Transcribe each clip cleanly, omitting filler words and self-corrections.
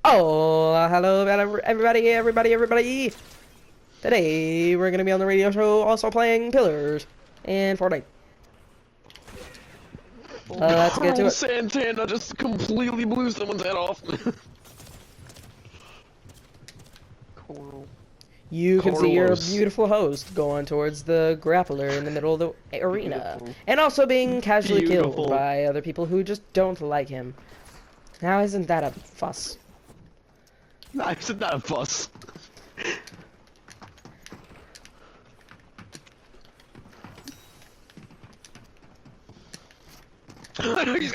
Oh, hello, everybody. Today, we're going to be on the radio show also playing Pillars and Fortnite. Let's get to it. Santana just completely blew someone's head off. Coral. You can see your beautiful host going towards the grappler in the middle of the arena. And also being casually killed by other people who just don't like him. Now, isn't that a fuss? No, isn't that a fuss?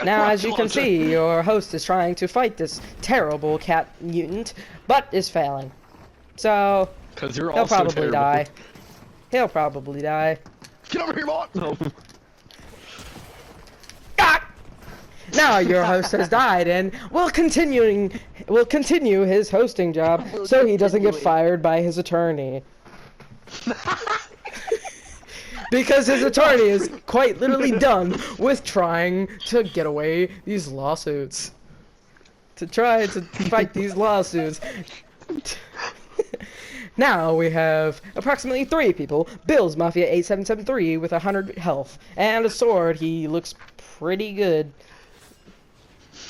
Now, as you can see, your host is trying to fight this terrible cat mutant, but is failing. So, he'll probably die. He'll probably die. Get over here, bot! No. Ah! Now your host has died, and will continue his hosting job so he doesn't get fired by his attorney. Because his attorney is quite literally done with trying to get away these lawsuits. To try to fight these lawsuits. Now we have approximately 3 people. Bill's Mafia 8773 with 100 health. And a sword. He looks pretty good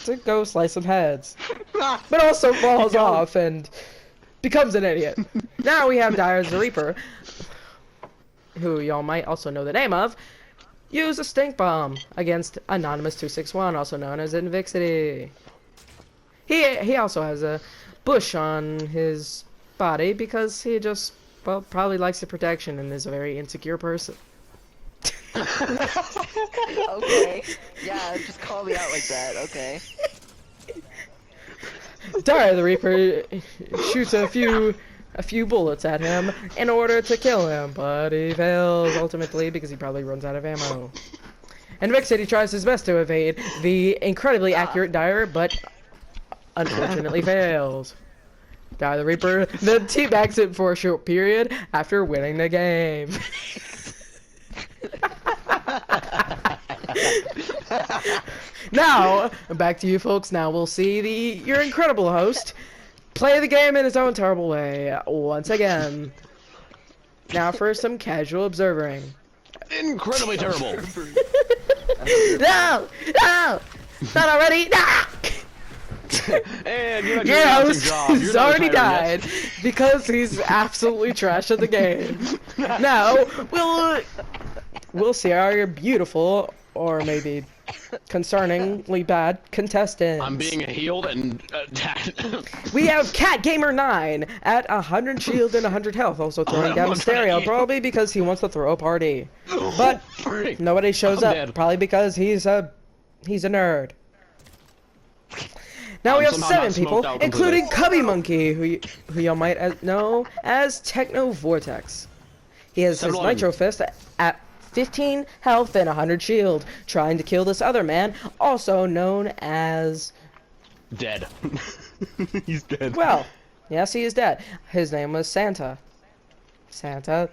to go slice some heads. But also falls off and becomes an idiot. Now we have Dire the Reaper, who y'all might also know the name of, use a stink bomb against Anonymous 261, also known as Invixity. He also has a bush on his body because he just, well, probably likes the protection and is a very insecure person. Okay. Yeah, just call me out like that, okay. Dire the Reaper shoots a few bullets at him in order to kill him, but he fails ultimately because he probably runs out of ammo. And Invixity tries his best to evade the incredibly accurate Dire, but unfortunately fails. Dire the Reaper then teabags him for a short period after winning the game. Now, back to you folks. Now we'll see your incredible host play the game in his own terrible way once again. Now for some casual observing. Incredibly terrible. No! No! Not already! No! And your host has already died because he's absolutely trash at the game. Now, we'll see our beautiful, or maybe concerningly bad, contestants. I'm being healed and we have Cat Gamer 9 at 100 shield and 100 health, also throwing down a stereo, probably because he wants to throw a party. But nobody shows up, probably because he's a nerd. Now we have 7 people, including Cubby Monkey, who y'all might know as Techno Vortex. He has his Nitro Fist at 15 health and 100 shield, trying to kill this other man, also known as... Dead. He's dead. Well, yes, he is dead. His name was Santa. Santa.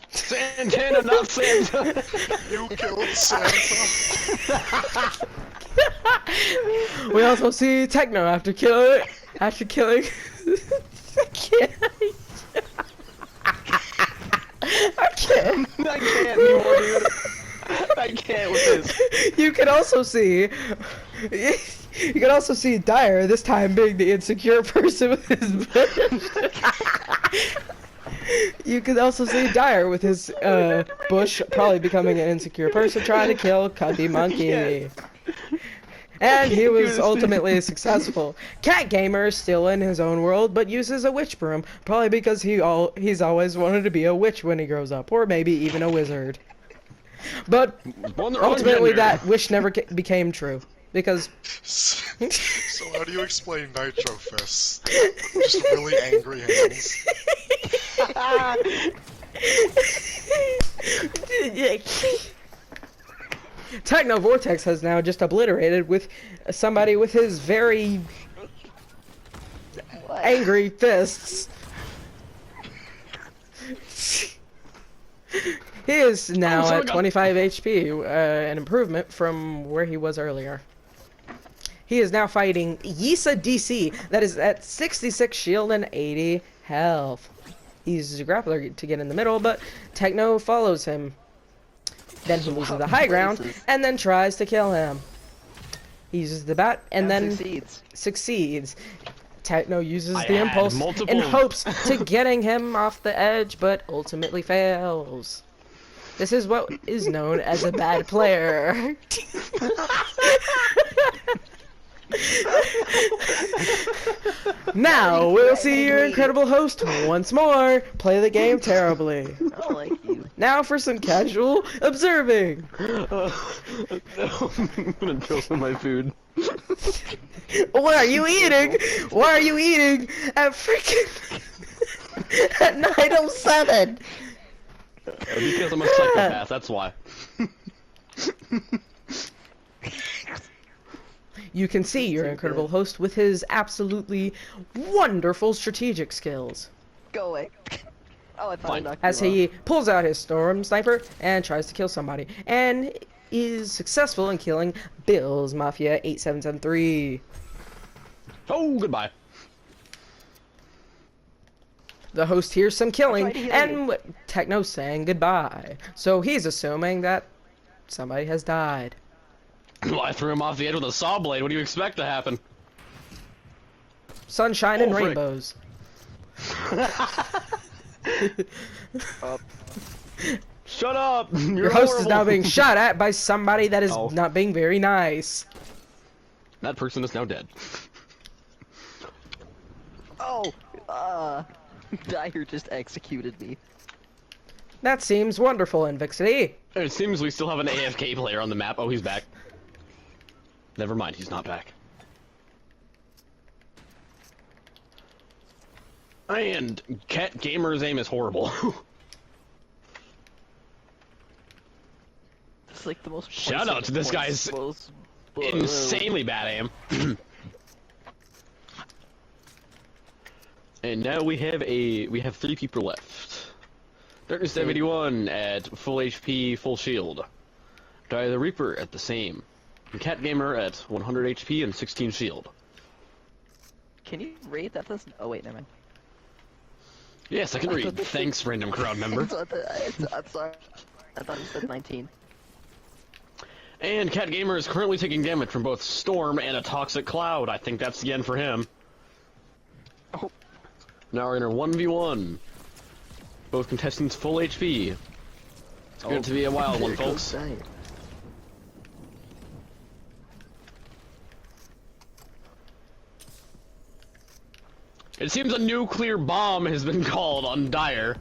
Santana, not Santa. You killed Santa. We also see Techno after killing. I can't. I can't anymore, dude. I can't with this. You can also see Dire, this time being the insecure person with his bush. You can also see Dire with his bush, probably becoming an insecure person, trying to kill Cubby Monkey. Yes. And he was ultimately successful. Cat Gamer is still in his own world, but uses a witch broom, probably because he's always wanted to be a witch when he grows up, or maybe even a wizard. But ultimately that wish never became true, because... So how do you explain Nitro Fist? Just really angry hands. Techno Vortex has now just obliterated with somebody with his very angry fists. He is now at 25 HP, an improvement from where he was earlier. He is now fighting Yisa DC, that is at 66 shield and 80 health. He uses a grappler to get in the middle, but Techno follows him. Then he loses the high ground, and then tries to kill him. He uses the bat, and then succeeds. Techno uses the impulse in hopes to getting him off the edge, but ultimately fails. This is what is known as a bad player. Now we'll see your incredible host once more play the game terribly. I don't like you. Now for some casual observing. No, I'm gonna throw some of my food. What are you eating? Why are you eating at freaking at 9:07? Because I'm a psychopath, that's why. You can see your incredible host with his absolutely wonderful strategic skills. Go away. Oh, I thought I knocked As you he pulls out his storm sniper and tries to kill somebody, and is successful in killing Bill's Mafia 8773. Oh, goodbye. The host hears some killing, tried to heal and Techno saying goodbye. So he's assuming that somebody has died. Well, I threw him off the edge with a saw blade. What do you expect to happen? Sunshine and frick. rainbows. Shut up! Your host is now being shot at by somebody that is Oh. not being very nice. That person is now dead. Oh, Dyer just executed me. That seems wonderful, Invixity. It seems we still have an AFK player on the map. Oh, he's back. Never mind, he's not back. And Cat Gamer's aim is horrible. It's like the most. Shout out to this guy's insanely bad aim. And now we have 3 people left. Darkness 71 at full HP, full shield. Dire the Reaper at the same. And Cat Gamer at 100 HP and 16 shield. Can you rate that? Oh wait, never mind. Yes, I can read. Thanks, random crowd member. I'm sorry. I thought you said 19. And Cat Gamer is currently taking damage from both Storm and a Toxic Cloud. I think that's the end for him. Oh. Now we're in a 1v1. Both contestants full HP. It's going to be a wild one, folks. It seems a nuclear bomb has been called on Dire.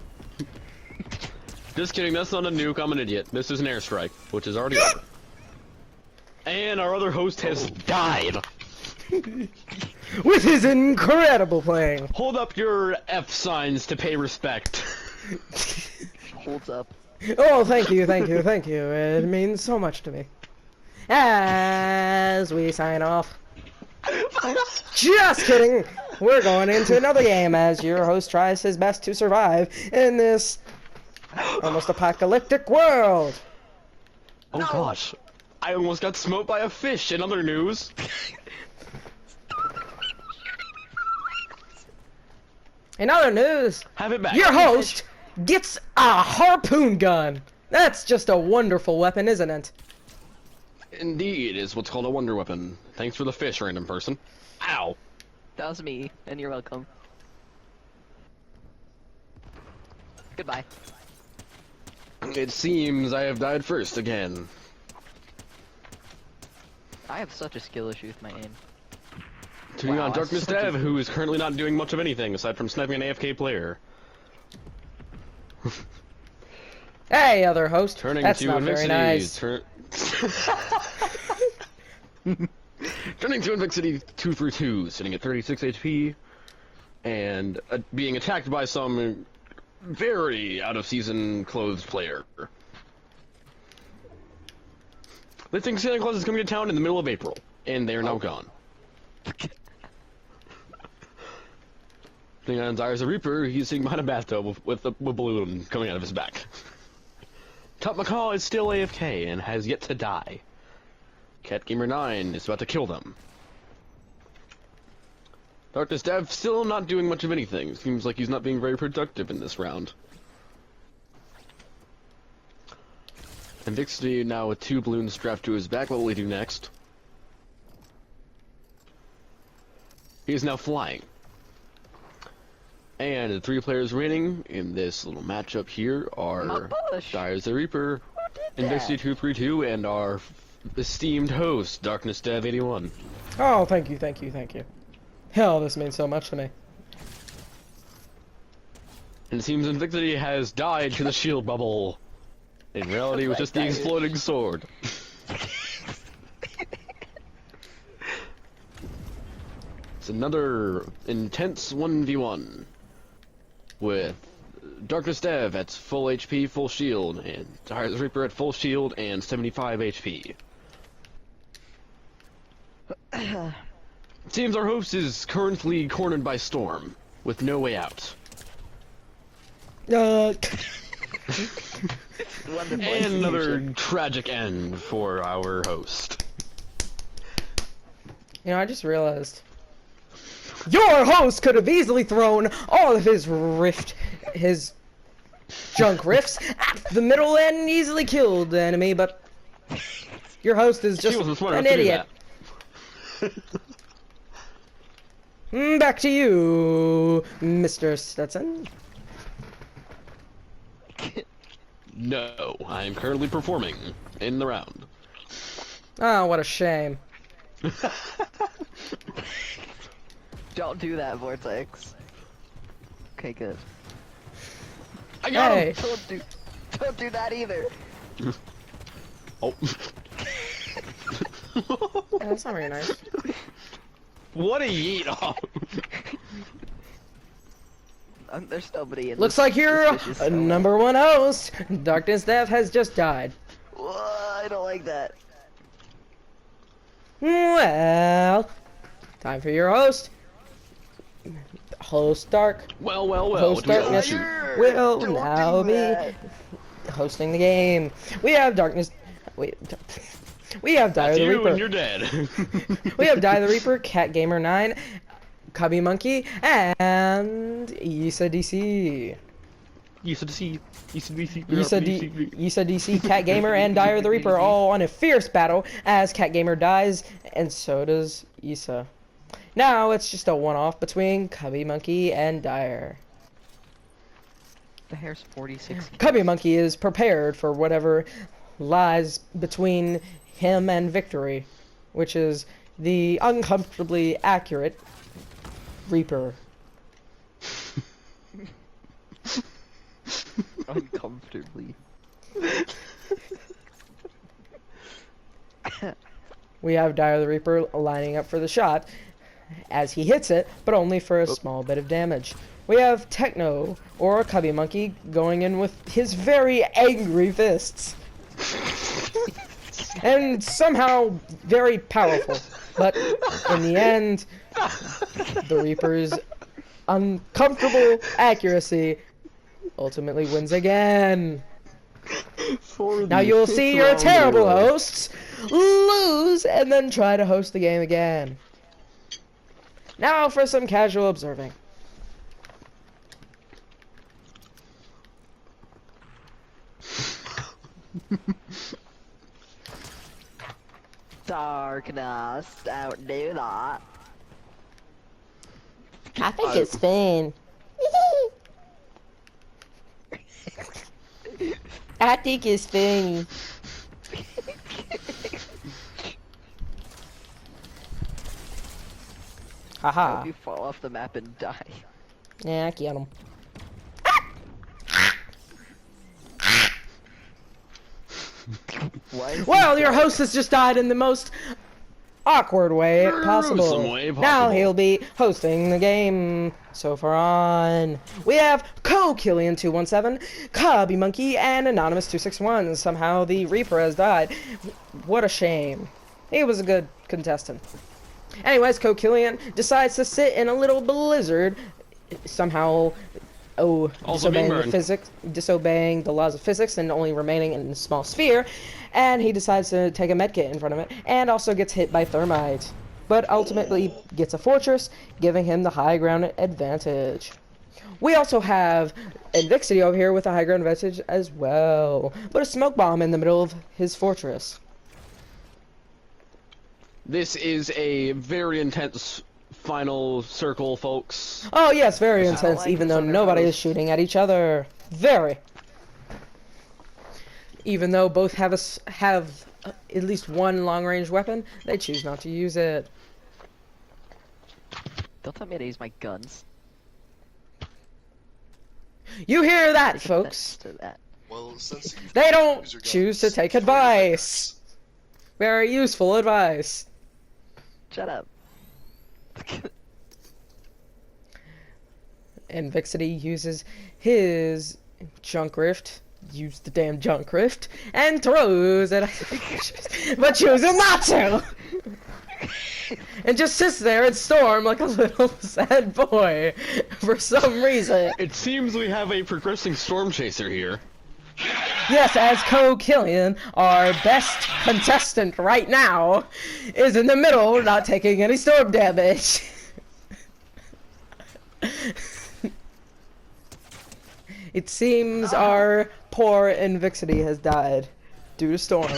Just kidding, that's not a nuke, I'm an idiot. This is an airstrike, which is already over. And our other host has died. With his incredible playing. Hold up your F signs to pay respect. Holds up. Oh, thank you, thank you, thank you. It means so much to me. As we sign off. Just kidding! We're going into another game as your host tries his best to survive in this almost apocalyptic world. Oh gosh. I almost got smoked by a fish in other news. In other news, Have it back. your host gets a harpoon gun. That's just a wonderful weapon, isn't it? Indeed, is what's called a wonder weapon. Thanks for the fish, random person. Ow. That was me, and you're welcome. Goodbye. It seems I have died first again. I have such a skill issue with my aim. Tuning Wow, on I Darkness suck at Dev, who is currently not doing much of anything aside from sniping an AFK player. Hey, other host. Turning That's to not very Invixity. nice. Turning to Invixity 2 for 2, sitting at 36 HP, and being attacked by some very out-of-season clothes player. They think Santa Claus is coming to town in the middle of April, and they are now gone. Thing on Dire's a Reaper, he's sitting behind a bathtub with a balloon coming out of his back. Top Macaw is still AFK and has yet to die. Cat Gamer 9 is about to kill them. Darkness Dev still not doing much of anything. Seems like he's not being very productive in this round. And Vixity now with 2 balloons strapped to his back. What will he do next? He is now flying. And the 3 players remaining in this little matchup here are Dyer's the Reaper, and Vixity 232, and our esteemed host, Darkness Dev 81. Oh, thank you, thank you, thank you. Hell, this means so much to me. And it seems Invictity has died to the shield bubble. In reality, it was just the exploding sword. It's another intense 1v1 with Darkness Dev at full HP, full shield, and Dyer's Reaper at full shield and 75 HP. It seems our host is currently cornered by Storm, with no way out. And another tragic end for our host. You know, I just realized your host could have easily thrown all of his junk riffs at the middle and easily killed the enemy, but your host is just an idiot. Back to you, Mr. Stetson. No, I am currently performing in the round. Oh, what a shame. Don't do that, Vortex. Okay, good. I got him! Don't do that either. Oh. That's not very nice. What a yeet off! There's nobody in Looks this like you're suspicious a fellow. number 1 host. Darkness Dev has just died. Whoa, I don't like that. Well, time for your host. Host Dark. Well, well, well. Host What do we got? Darkness will Don't now do be that. hosting the game. We have Darkness. Wait. We have Dyer That's the you Reaper. and you're dead. We have Dyer the Reaper, Cat Gamer 9, Cubby Monkey, and Isa DC. Isa DC. Isa DC, Cat Gamer, and Dyer the Reaper all on a fierce battle as Cat Gamer dies, and so does Isa. Now it's just a one-off between Cubby Monkey and Dyer. The hair's 46. Cubby Monkey is prepared for whatever lies between him and victory, which is the uncomfortably accurate Reaper. Uncomfortably. We have Dyer the Reaper lining up for the shot as he hits it, but only for a small bit of damage. We have Techno, or Cubby Monkey, going in with his very angry fists. And somehow very powerful. But in the end, the Reaper's uncomfortable accuracy ultimately wins again. Now you'll see your terrible hosts lose and then try to host the game again. Now for some casual observing. Darkness, don't do that. I think it's fun. I think it's funny. Haha. Hope you fall off the map and die. Yeah, I get him. Why is Well, he your dying? host has just died in the most awkward way possible. Gruesome way Now possible. he'll be hosting the game. So far on, we have Co-Killian217, Cubby Monkey, and Anonymous261. Somehow the Reaper has died. What a shame. He was a good contestant. Anyways, Co-Killian decides to sit in a little blizzard, somehow Also being disobeying the laws of physics and only remaining in a small sphere, and he decides to take a medkit in front of it, and also gets hit by thermite. but ultimately gets a fortress, giving him the high ground advantage. We also have Invixity over here with a high ground advantage as well, but a smoke bomb in the middle of his fortress. This is a very intense final circle, folks. Oh yes, very I intense, like even this though other nobody is host. shooting at each other. Very. Even though both have at least one long-range weapon, they choose not to use it. Don't tell me to use my guns. You hear that, Take folks? offense to that. Well, since you They don't use your choose to guns, take fire your advice. pickaxe. Very useful advice. Shut up. And Vixity uses his junk rift, use the damn junk rift, and throws it, but chooses not to! And just sits there and storm like a little sad boy for some reason. It seems we have a progressing storm chaser here. Yes, as Killian, our best contestant right now, is in the middle, not taking any storm damage. It seems our poor Invixity has died due to storm.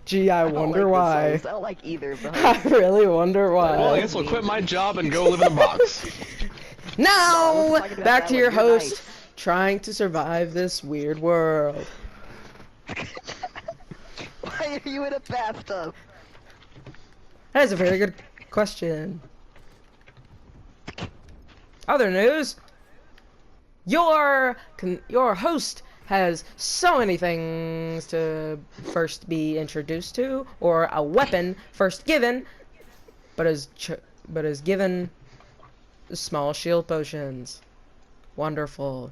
Gee, I don't wonder like why. this host. I don't like either of the I hosts. really wonder Well, I why. guess we'll quit my job and go live in a box. Now, I wasn't talking about back that to one. your You're host, nice. trying to survive this weird world. Why are you in a bathtub? That is a very good question. Other news. Your host has so many things to first be introduced to, or a weapon first given, but is given small shield potions. Wonderful.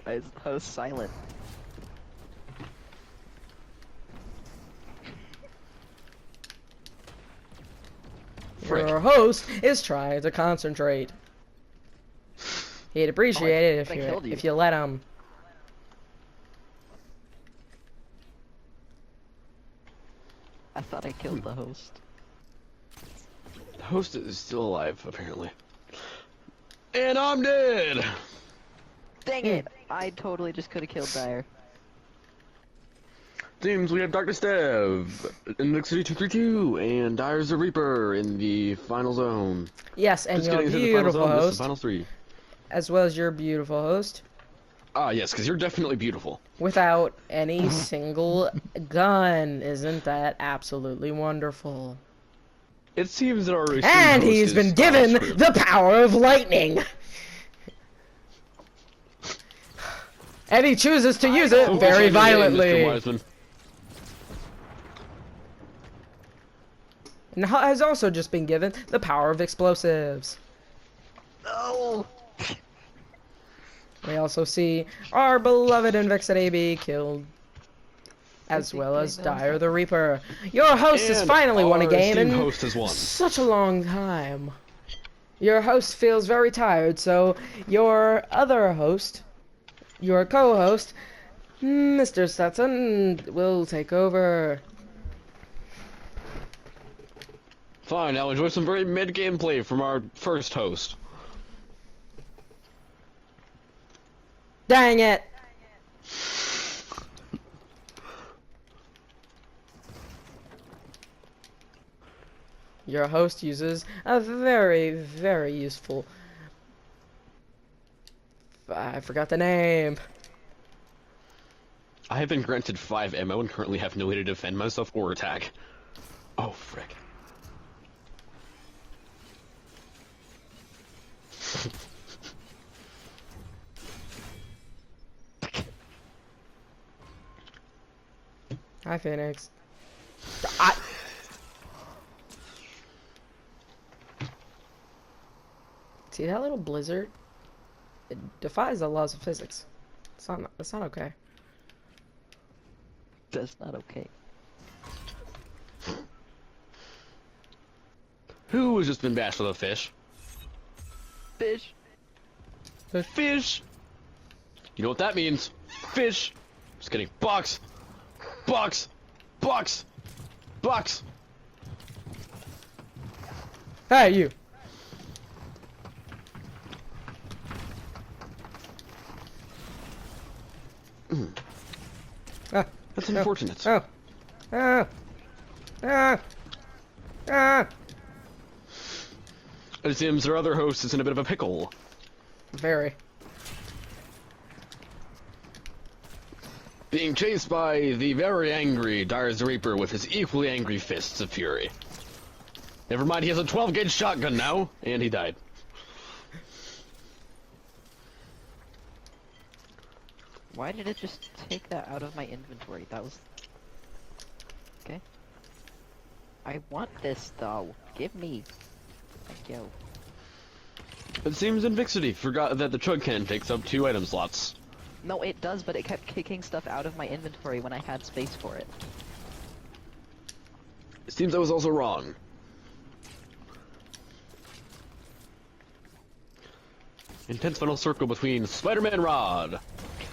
Why is the host silent? Your host is trying to concentrate. He'd appreciate it I killed you. if you let him. I thought I killed the host. The host is still alive, apparently. And I'm dead! Dang it! I totally just could have killed Dyer. Teams, we have Dr. Stev, Index City 232, and Dyer's the Reaper in the final zone. Yes, and Just your kidding, this is the final beautiful zone, this is host, the final three. as well as your beautiful host, Ah, yes, because you're definitely beautiful. without any single gun. Isn't that absolutely wonderful? It seems that our esteemed And host he's is been given screwed. the power of lightning. And he chooses to use it Oh, very what's your name, Mr. violently. Wiseman? And has also just been given the power of explosives. No! We also see our beloved Invixity be killed, as think well I as know Dyer the Reaper. Your host has And finally won a our game esteemed in host has won. such a long time. Your host feels very tired, so your other host, your co-host, Mr. Stetson, will take over. Fine, now enjoy some very mid-game play from our first host. Dang it! Your host uses a very, very useful... I forgot the name. I have been granted 5 ammo and currently have no way to defend myself or attack. Oh, frick. Hi, Phoenix. See that little blizzard? It defies the laws of physics. It's not okay. That's not okay. Who has just been bashed with a fish? Fish. Fish! You know what that means? Fish! Just kidding. Box! Box! Box! Box! Hey, you. Ah, That's unfortunate. oh. Ah. Ah. Ah. It seems our other host is in a bit of a pickle. Very. Being chased by the very angry Dyer's the Reaper with his equally angry fists of fury. Never mind, he has a 12-gauge shotgun now, and he died. Why did it just take that out of my inventory? That was... Okay. I want this, though. Give me. Thank you. It seems Invixity forgot that the chug can takes up 2 item slots. No, it does, but it kept kicking stuff out of my inventory when I had space for it. It seems I was also wrong. Intense final circle between Spider-Man Rod,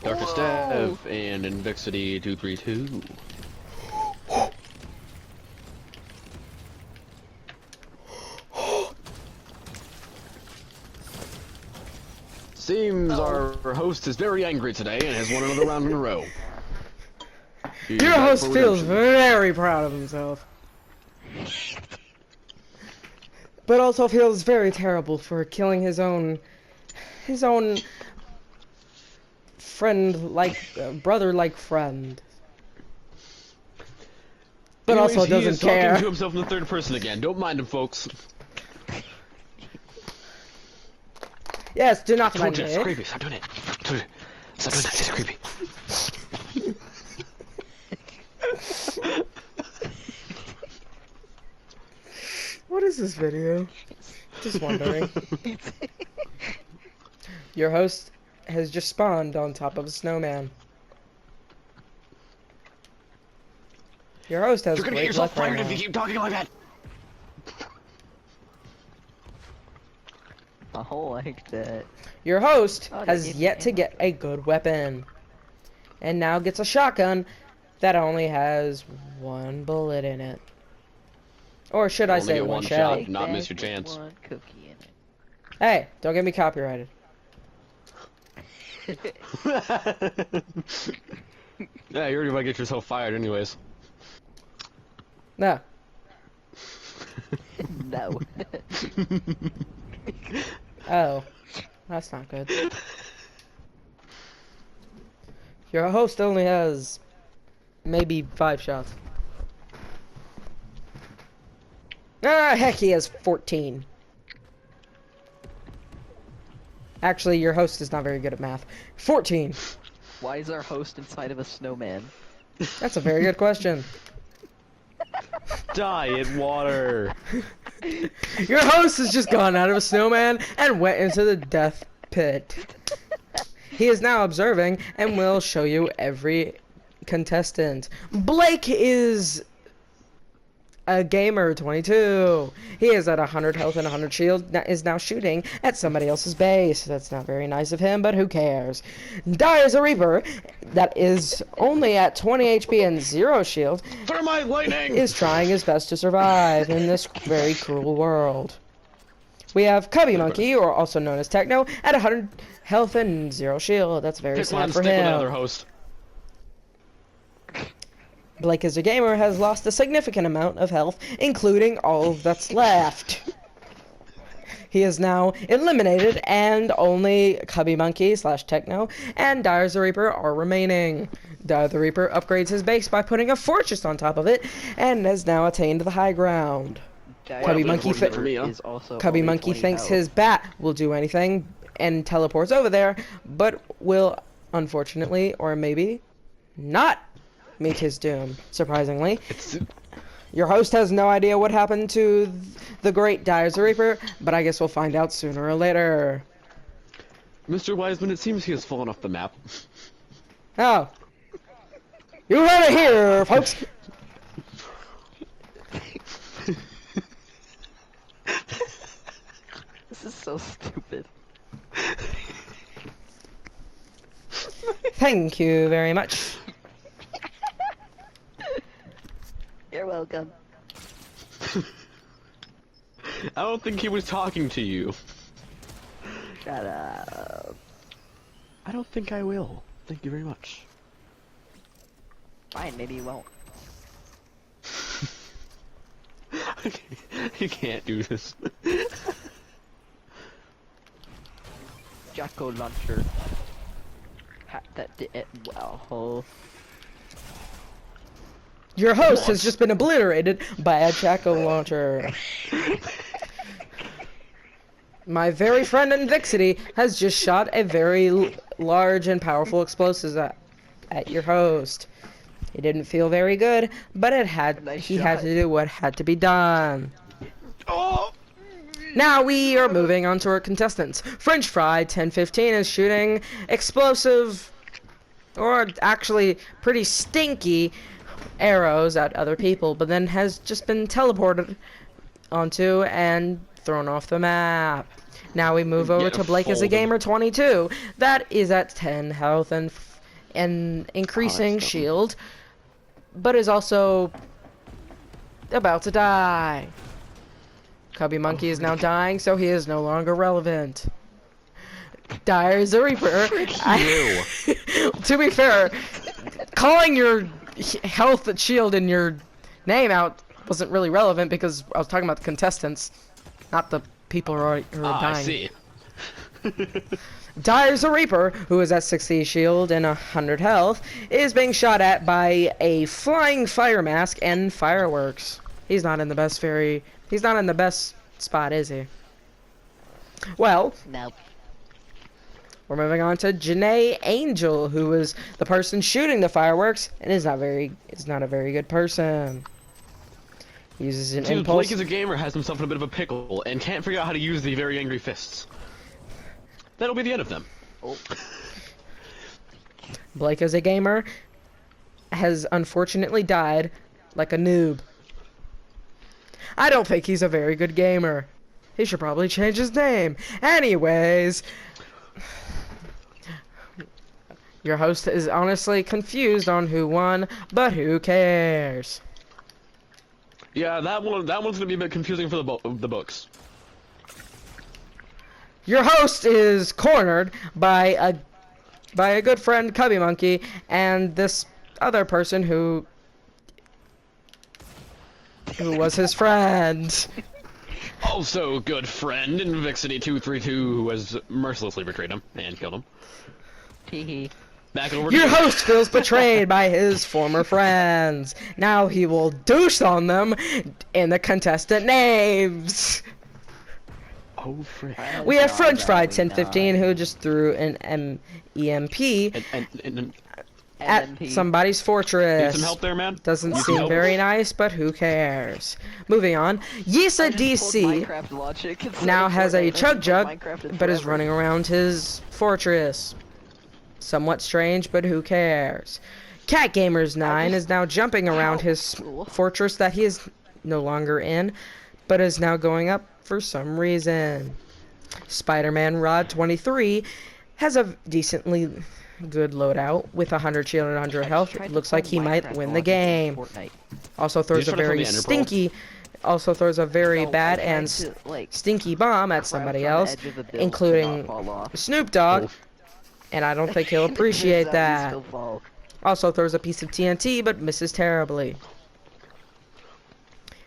Darkest Whoa! Dev, and Invixity 232. Seems our host is very angry today and has won another round in a row. He's Your back host for feels redemption. very proud of himself. But also feels very terrible for killing his own brother-like friend. But Anyways, also he doesn't is talking care. to himself in the third person again. Don't mind him, folks. Yes, do not Don't mind do it. It's me. creepy. Stop doing it. Stop doing it. Stop doing that. It's creepy. What is this video? Just wondering. Your host has just spawned on top of a snowman. Your host has You're gonna get great yourself luck right fired if now. you keep talking like that. I like that. Your host Oh, they has gave me yet to ammo. get a good weapon. And now gets a shotgun that only has 1 bullet in it. Or should I Only say get 1 one shell? shot. Not Big miss your bag with chance. One cookie in Hey, don't get me copyrighted. it. Yeah, you already might get yourself fired anyways. No. No. Oh. That's not good. Your host only has maybe 5 shots. Ah, heck, he has 14. Actually, your host is not very good at math. 14. Why is our host inside of a snowman? That's a very good question. Die in water. Your host has just gone out of a snowman and went into the death pit. He is now observing and will show you every contestant. Blake is a gamer 22. He is at 100 health and 100 shield. Is now shooting at somebody else's base. That's not very nice of him, but who cares? Dyer's a Reaper that is only at 20 HP and 0 shield Thermite lightning. is trying his best to survive in this very cruel world. We have Cubby Monkey, or also known as Techno, at 100 health and 0 shield. That's very Pick one sad and for stick with another him. host. Blake as a gamer has lost a significant amount of health, including all that's left. He is now eliminated, and only Cubby Monkey / Techno and Dyer's the Reaper are remaining. Dyer the Reaper upgrades his base by putting a fortress on top of it, and has now attained the high ground. Cubby Monkey fit- for me, huh? is also Cubby only Monkey 20 thinks health. his bat will do anything and teleports over there, but will, unfortunately, or maybe, not meet his doom, surprisingly. It's Your host has no idea what happened to the great Dyer's the Reaper, but I guess we'll find out sooner or later. Mr. Wiseman, it seems he has fallen off the map. Oh. You heard it here, folks! so stupid. Thank you very much. You're welcome. I don't think he was talking to you. Shut up. I don't think I will. Thank you very much. Fine, maybe you won't. You can't do this. Jacko launcher. That did it well. Your host has just been obliterated by a Jacko launcher. My very friend Invixity has just shot a very large and powerful explosive at your host. It didn't feel very good, but he had to do what had to be done. Oh! Now we are moving on to our contestants. French Fry 1015 is shooting explosive, or actually pretty stinky, arrows at other people, but then has just been teleported onto and thrown off the map. Now we move over to Blake as a Gamer 22. That is at 10 health and increasing shield, but is also about to die. Cubby Monkey is now dying, so he is no longer relevant. Dire is a Reaper. To be fair, calling your health and shield in your name out wasn't really relevant because I was talking about the contestants, not the people who are dying. I see. Dire's a Reaper, who is at 60 shield and 100 health, is being shot at by a flying fire mask and fireworks. He's not in the best spot, is he? Well, Nope. we're moving on to Janae Angel, who is the person shooting the fireworks and is not a very good person. He uses an Seems impulse. Blake as a gamer has himself in a bit of a pickle and can't figure out how to use the very angry fists. That'll be the end of them. Oh. Blake as a gamer has unfortunately died like a noob. I don't think he's a very good gamer. He should probably change his name. Anyways, your host is honestly confused on who won, but who cares? Yeah, that one's gonna be a bit confusing for the books. Your host is cornered by a good friend Cubby Monkey and this other person who was his friend. Also, good friend Invixity232, who has mercilessly betrayed him and killed him. Teehee. Back over to Your you. host feels betrayed by his former friends. Now he will douche on them in the contestant names. Oh, frick. We have French Fry 1015 who just threw an EMP And at NMP. somebody's need fortress. some help there, man? Doesn't Need some seem help? very nice, but who cares? Moving on, Yisa I just pulled DC Minecraft logic instead now of has a Fortnite. I chug haven't jug, played Minecraft in but is forever. running around his fortress. Somewhat strange, but who cares? Cat Gamers 9 is now jumping around his Cool. fortress that he is no longer in, but is now going up for some reason. Spider-Man Rod 23 has a decently good loadout with 100 shield and 100 health. Tried It to looks like pull he might Minecraft win the logic in game. Fortnite. Also throws a trying to very find the Ender Pearl? stinky, also throws a very No, bad I tried and to, like, stinky bomb at crouch somebody on the else, edge of the build to including not fall off. Snoop Dogg, Oh. and I don't think he'll It turns appreciate out he that. still fall. Also throws a piece of TNT, but misses terribly.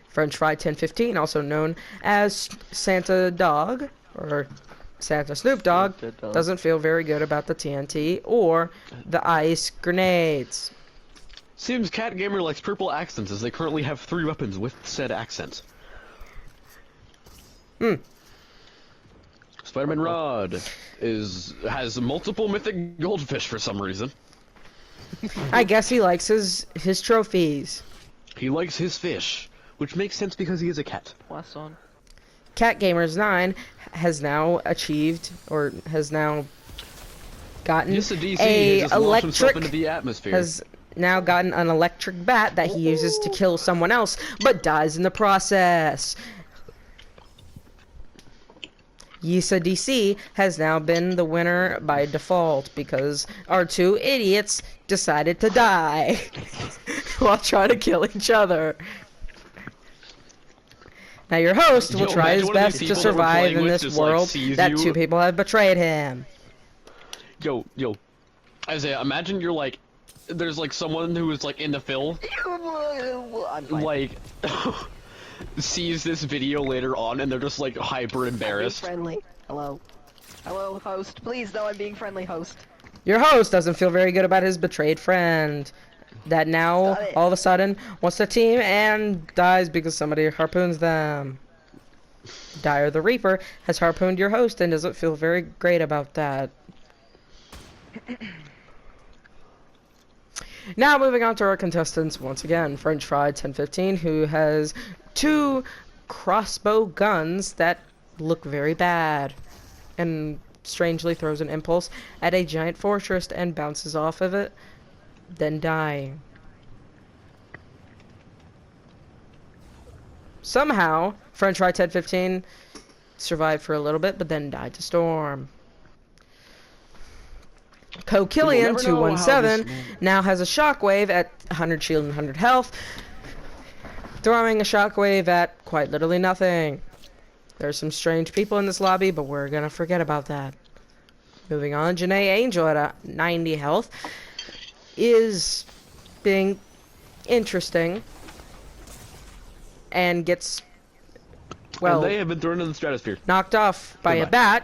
French Fry 1015, also known as Santa Dog, or Santa Snoop Dogg, Santa Dog. doesn't feel very good about the TNT or the ice grenades. Seems Cat Gamer likes purple accents, as they currently have 3 weapons with said accents. Spider-Man Rod has multiple mythic goldfish for some reason. I guess he likes his trophies. He likes his fish, which makes sense because he is a cat. Poisson. Cat Gamers 9 has now achieved, or has now gotten Yes, a DC a has just launched himself electric, into the atmosphere. has now gotten an electric bat that he uses to kill someone else, but dies in the process. Yisa DC has now been the winner by default because our two idiots decided to die while trying to kill each other. Now your host will Yo, try imagine his one of best these to people that we're survive playing in with this just, like, world sees that you. two people have betrayed him. Yo, Isaiah, imagine you're like, there's like someone who is like in the fill, I'm fine. like, sees this video later on and they're just like hyper I'm being embarrassed. friendly. Hello. Hello, host. Please, no, I'm being friendly, host. Your host doesn't feel very good about his betrayed friend that now Stop it. all of a sudden wants to team and dies because somebody harpoons them. Dire the Reaper has harpooned your host and doesn't feel very great about that. Now moving on to our contestants once again. French Fry 1015, who has two crossbow guns that look very bad, and strangely throws an impulse at a giant fortress and bounces off of it, then dying. Somehow, French Fry 1015 survived for a little bit, but then died to storm. Killian never know how this 217 now has a shockwave at 100 shield and 100 health, throwing a shockwave at quite literally nothing. There's some strange people in this lobby, but we're gonna forget about that. Moving on, Janae Angel at a 90 health is being interesting and gets, well, And they have been thrown in the stratosphere. knocked off by a Goodbye.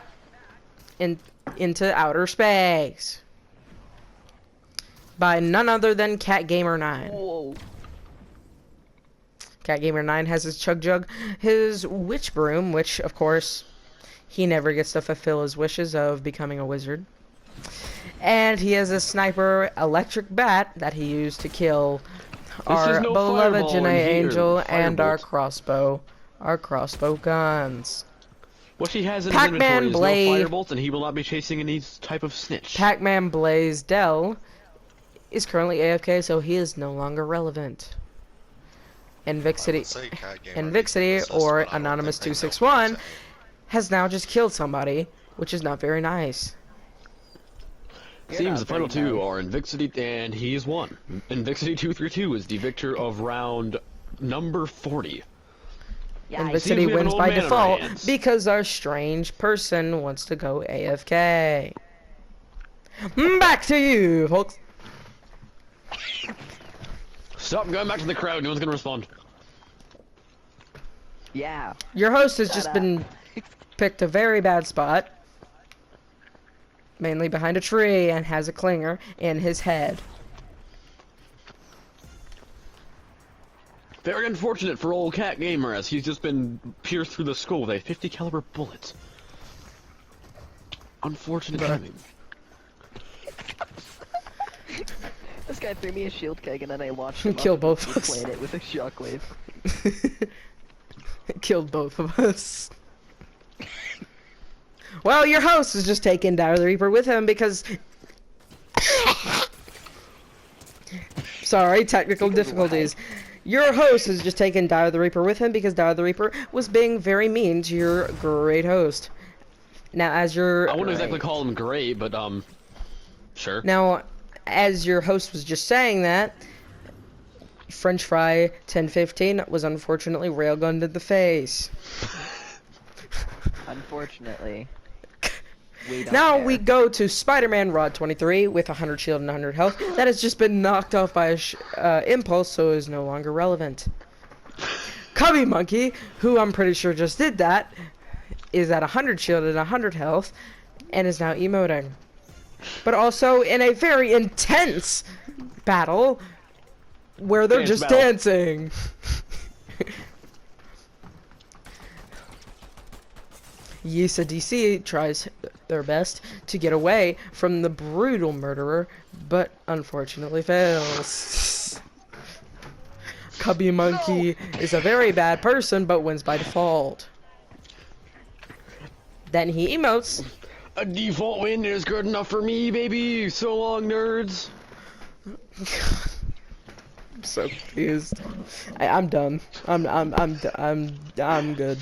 bat into outer space by none other than Cat Gamer 9. Whoa. Cat Gamer 9 has his Chug Jug, his Witch Broom, which of course he never gets to fulfill his wishes of becoming a wizard. And he has a sniper electric bat that he used to kill our no beloved fireball in Janae here, Angel and our firebolt. crossbow guns. What he has in his Pac-Man inventory is Blade. no firebolt, and he will not be chasing any type of snitch. Pac-Man Blaze Dell is currently AFK, so he is no longer relevant. And Vixity, or Anonymous 261, has now just killed somebody, which is not very nice. Seems the final two are Invixity, and he's won. Invixity 232 is the victor of round number 40. Yeah, And I- Seems Vixity we have an wins old by man on our default hands. because our strange person wants to go AFK. Back to you, folks. Stop going back to the crowd, no one's gonna respond. yeah. Your host has just Ta-da. been picked a very bad spot, mainly behind a tree, and has a clinger in his head. Very unfortunate for old Cat Gamer, as he's just been pierced through the skull with a 50 caliber bullet. Unfortunate timing. This guy threw me a shield keg and then I launched him Killed up both the of us. planet with a shockwave. Killed both of us. Well, your host has just taken Dire the Reaper with him because... Sorry, technical difficulties. Your host has just taken Dire the Reaper with him because Dire the Reaper was being very mean to your great host. Now, as your... I wouldn't exactly call him great, but sure. Now, as your host was just saying that, French Fry 1015 was unfortunately railgunned in the face. Unfortunately. We don't Now care. we go to Spider-Man Rod 23 with 100 shield and 100 health. That has just been knocked off by a impulse, so is no longer relevant. Cubby Monkey, who I'm pretty sure just did that, is at 100 shield and 100 health, and is now emoting. But also in a very intense battle where they're Dance just battle. dancing. Yisa DC tries their best to get away from the brutal murderer, but unfortunately fails. Cubby Monkey is a very bad person, but wins by default. Then he emotes. A default win is good enough for me, baby. So long, nerds. I'm so confused. I'm done. I'm good.